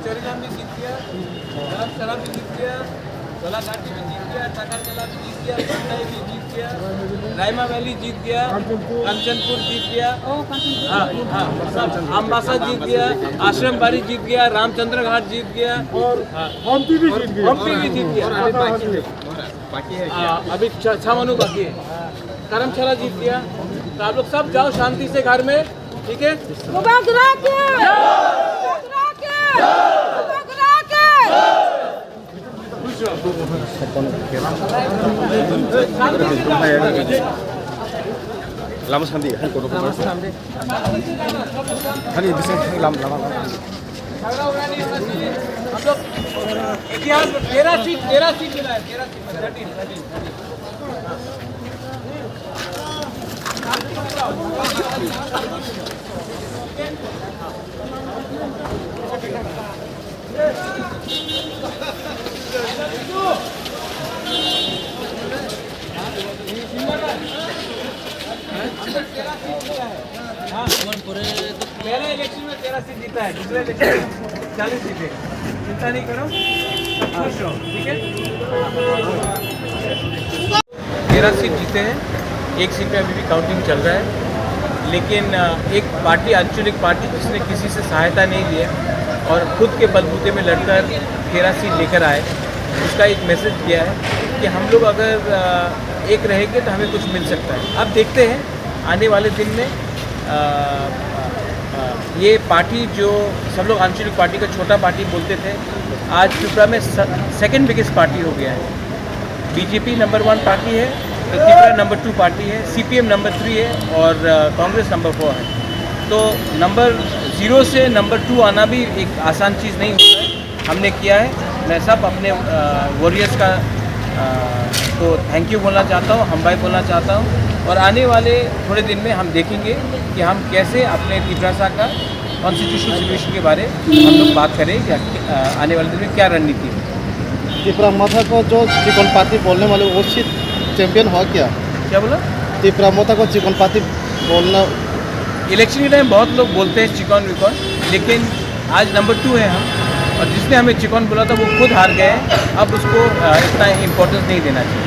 चोरीलाम भी जीत गया, शराब भी जीत गया, गोलाघाटी भी जीत गया, टाकाकला भी जीत गया, बंदाई भी जीत गया, रायमा वैली जीत गया, कंचनपुर जीत गया, अम्बासा जीत गया, आश्रम बाड़ी जीत गया, रामचंद्र घाट जीत गया और हम्पी भी जीत गया। अभी छावनू बाकी है, करमशाला जीत गया। तो आप लोग सब जाओ शांति से घर में, ठीक है? Lama sampai kan kono kono. Hari bisa lama. हम लोग इतिहास 13 सीट मिला है, 13 सीट 13। पहले इलेक्शन में 13 सीट जीता है, दूसरे इलेक्शन में 40 सीटें। चिंता नहीं करो, सब खुश रहो, ठीक है? 13 सीट जीते हैं, एक सीट में अभी भी काउंटिंग चल रहा है, लेकिन एक पार्टी, आंचलिक पार्टी जिसने किसी से सहायता नहीं ली है और खुद के बलबूते में लड़कर 13 सीट लेकर आए, उसका एक मैसेज दिया है कि हम लोग अगर एक रहेंगे तो हमें कुछ मिल सकता है। अब देखते हैं आने वाले दिन में ये पार्टी जो सब लोग आंचलिक पार्टी का छोटा पार्टी बोलते थे, आज त्रिपुरा में सेकंड बिगेस्ट पार्टी हो गया है। बीजेपी नंबर 1 पार्टी है, त्रिपुरा नंबर 2 पार्टी है, सीपीएम नंबर 3 है और कांग्रेस नंबर 4 है। तो नंबर 0 से नंबर 2 आना भी एक आसान चीज़ नहीं होता है, हमने किया है। मैं सब अपने वॉरियर्स का तो थैंक यू बोलना चाहता हूँ, हम भाई बोलना चाहता हूँ। और आने वाले थोड़े दिन में हम देखेंगे कि हम कैसे अपने त्रिपुरा का कॉन्स्टिट्यूशनल सिचुएशन के बारे में हम लोग बात करें कि आने वाले दिन में क्या रणनीति है। त्रिपुरा माथा को जो चिकन पाती बोलने वाले वो सीट चैंपियन हुआ क्या बोला? त्रिपुरा माथा को चिकन पाती बोलना, इलेक्शन के टाइम बहुत लोग बोलते हैं चिकन विकॉन, लेकिन आज नंबर 2 है हम, और जिसने हमें चिकन बोला था वो खुद हार गए हैं। अब उसको इतना इम्पोर्टेंस नहीं देना चाहिए।